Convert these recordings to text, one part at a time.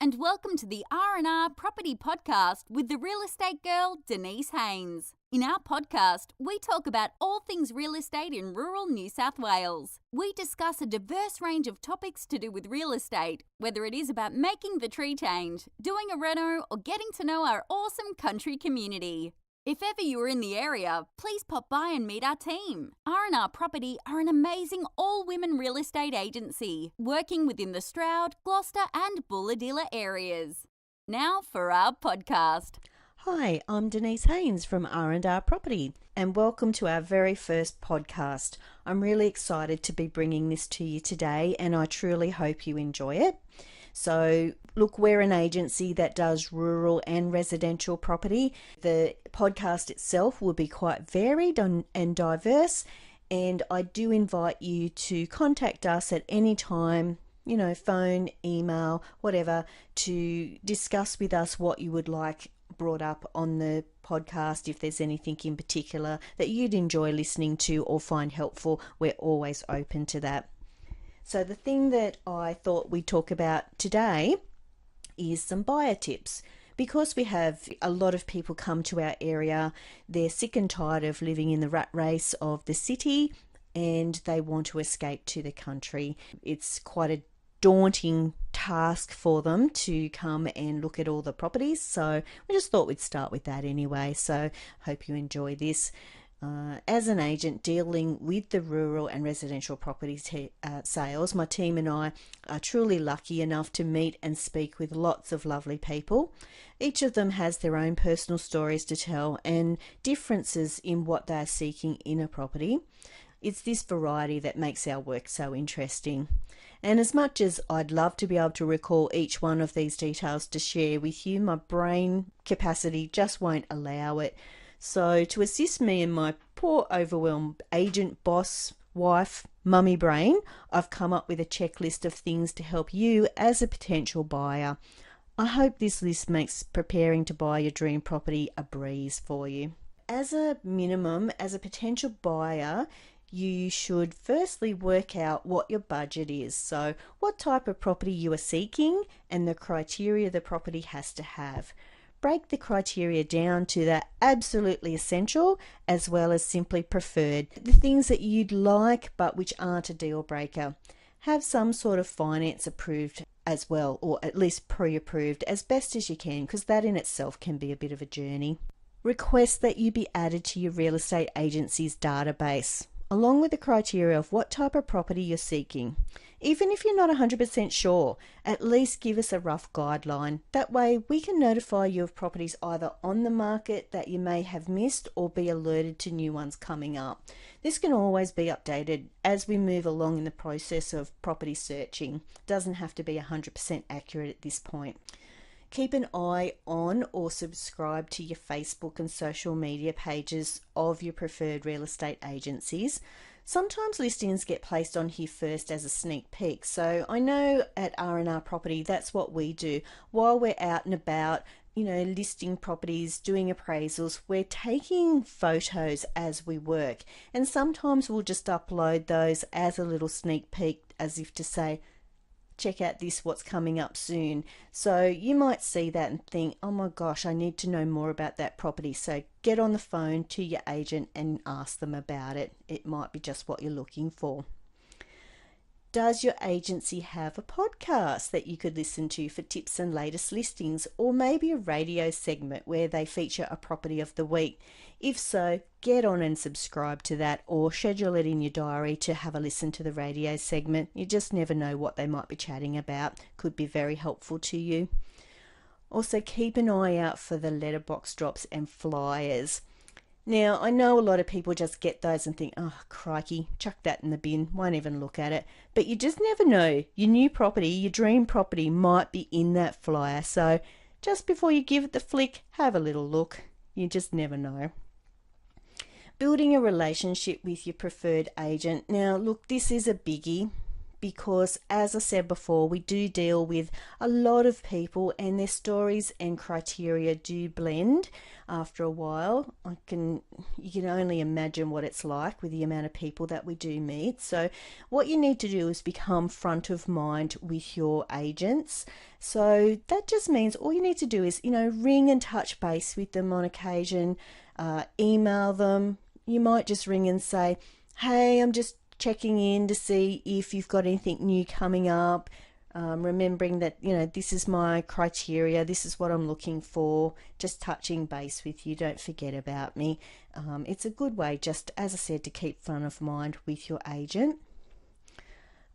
and welcome to the R&R Property Podcast with the real estate girl, Denise Haynes. In our podcast, we talk about all things real estate in rural New South Wales. We discuss a diverse range of topics to do with real estate, whether it is about making the tree change, doing a reno, or getting to know our awesome country community. If ever you are in the area, please pop by and meet our team. R&R Property are an amazing all-women real estate agency, working within the Stroud, Gloucester and Bulahdelah areas. Now for our podcast. Hi, I'm Denise Haynes from R&R Property and welcome to our very first podcast. I'm really excited to be bringing this to you today and I truly hope you enjoy it. So, look, we're an agency that does rural and residential property. The podcast itself will be quite varied and diverse, and I do invite you to contact us at any time, phone, email, whatever, to discuss with us what you would like brought up on the podcast. If there's anything in particular that you'd enjoy listening to or find helpful, we're always open to that. So the thing that I thought we'd talk about today is some buyer tips. Because we have a lot of people come to our area, they're sick and tired of living in the rat race of the city and they want to escape to the country. It's quite a daunting task for them to come and look at all the properties. So we just thought we'd start with that anyway. So hope you enjoy this. As an agent dealing with the rural and residential property sales, my team and I are truly lucky enough to meet and speak with lots of lovely people. Each of them has their own personal stories to tell and differences in what they're seeking in a property. It's this variety that makes our work so interesting. And as much as I'd love to be able to recall each one of these details to share with you, my brain capacity just won't allow it. So to assist me in my poor overwhelmed agent, boss, wife, mummy brain, I've come up with a checklist of things to help you as a potential buyer. I hope this list makes preparing to buy your dream property a breeze for you. As a minimum, as a potential buyer, you should firstly work out what your budget is. So what type of property you are seeking and the criteria the property has to have. Break the criteria down to the absolutely essential as well as simply preferred. The things that you'd like but which aren't a deal breaker. Have some sort of finance approved as well, or at least pre-approved as best as you can, because that in itself can be a bit of a journey. Request that you be added to your real estate agency's database, along with the criteria of what type of property you're seeking. Even if you're not 100% sure, at least give us a rough guideline. That way we can notify you of properties either on the market that you may have missed or be alerted to new ones coming up. This can always be updated as we move along in the process of property searching. It doesn't have to be 100% accurate at this point. Keep an eye on or subscribe to your Facebook and social media pages of your preferred real estate agencies. Sometimes listings get placed on here first as a sneak peek. So I know at R&R Property that's what we do. While we're out and about, listing properties, doing appraisals, we're taking photos as we work. And sometimes we'll just upload those as a little sneak peek, as if to say, check out this, what's coming up soon. So you might see that and think, oh my gosh, I need to know more about that property. So get on the phone to your agent and ask them about it. It might be just what you're looking for. Does your agency have a podcast that you could listen to for tips and latest listings, or maybe a radio segment where they feature a property of the week? If so, get on and subscribe to that or schedule it in your diary to have a listen to the radio segment. You just never know what they might be chatting about. Could be very helpful to you. Also, keep an eye out for the letterbox drops and flyers. Now, I know a lot of people just get those and think, oh, crikey, chuck that in the bin, won't even look at it. But you just never know. Your new property, your dream property might be in that flyer. So just before you give it the flick, have a little look. You just never know. Building a relationship with your preferred agent. Now, look, this is a biggie because, as I said before, we do deal with a lot of people and their stories and criteria do blend after a while. You can only imagine what it's like with the amount of people that we do meet. So what you need to do is become front of mind with your agents. So that just means all you need to do is, ring and touch base with them on occasion, email them. You might just ring and say, hey, I'm just checking in to see if you've got anything new coming up, remembering that, this is my criteria, this is what I'm looking for, just touching base with you, don't forget about me. It's a good way, just as I said, to keep front of mind with your agent.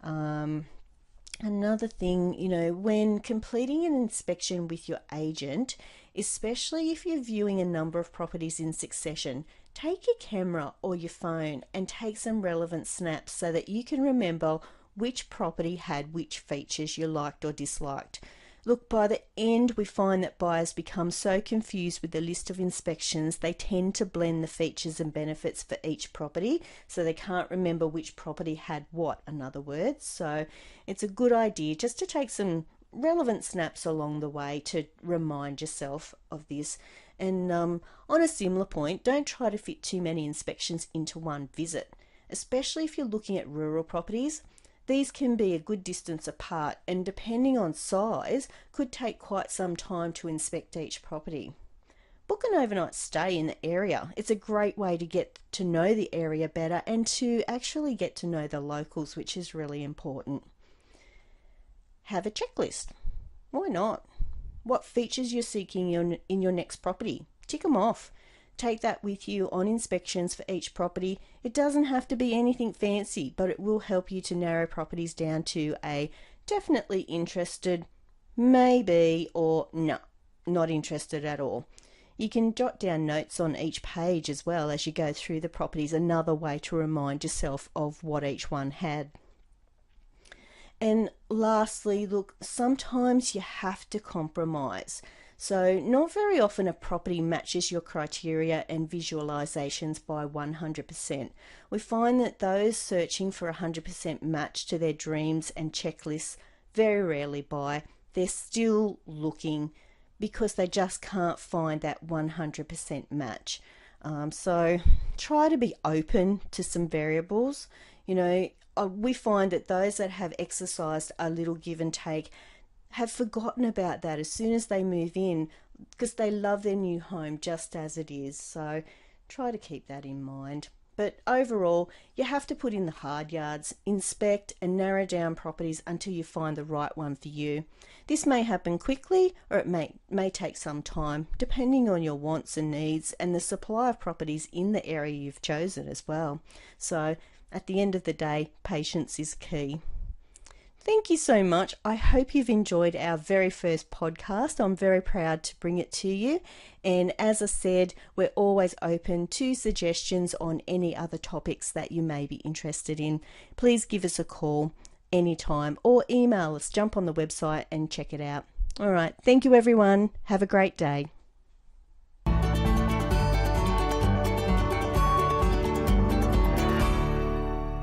Another thing, when completing an inspection with your agent, especially if you're viewing a number of properties in succession, take your camera or your phone and take some relevant snaps so that you can remember which property had which features you liked or disliked. Look, by the end, we find that buyers become so confused with the list of inspections, they tend to blend the features and benefits for each property, so they can't remember which property had what, in other words. So it's a good idea just to take some relevant snaps along the way to remind yourself of this. And on a similar point, don't try to fit too many inspections into one visit, especially if you're looking at rural properties. These can be a good distance apart and, depending on size, could take quite some time to inspect each property. Book an overnight stay in the area. It's a great way to get to know the area better and to actually get to know the locals, which is really important. Have a checklist. Why not? What features you're seeking in your next property? Tick them off. Take that with you on inspections for each property. It doesn't have to be anything fancy, but it will help you to narrow properties down to a definitely interested, maybe, or no, not interested at all. You can jot down notes on each page as well as you go through the properties, another way to remind yourself of what each one had. And lastly, look, sometimes you have to compromise. So not very often a property matches your criteria and visualizations by 100%. We find that those searching for 100% match to their dreams and checklists very rarely buy. They're still looking because they just can't find that 100% match. So try to be open to some variables. We find that those that have exercised a little give and take have forgotten about that as soon as they move in because they love their new home just as it is. So try to keep that in mind. But overall, you have to put in the hard yards, inspect and narrow down properties until you find the right one for you. This may happen quickly or it may take some time, depending on your wants and needs and the supply of properties in the area you've chosen as well. So at the end of the day, patience is key. Thank you so much. I hope you've enjoyed our very first podcast. I'm very proud to bring it to you. And as I said, we're always open to suggestions on any other topics that you may be interested in. Please give us a call anytime or email us. Jump on the website and check it out. All right. Thank you, everyone. Have a great day.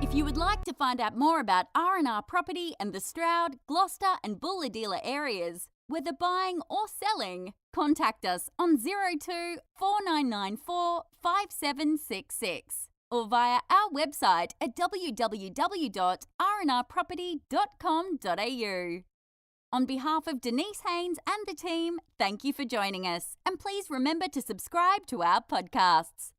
If you would like to find out more about R&R Property and the Stroud, Gloucester and Bulahdelah areas, whether buying or selling, contact us on 02 4994 5766 or via our website at www.rnrproperty.com.au. On behalf of Denise Haynes and the team, thank you for joining us, and please remember to subscribe to our podcasts.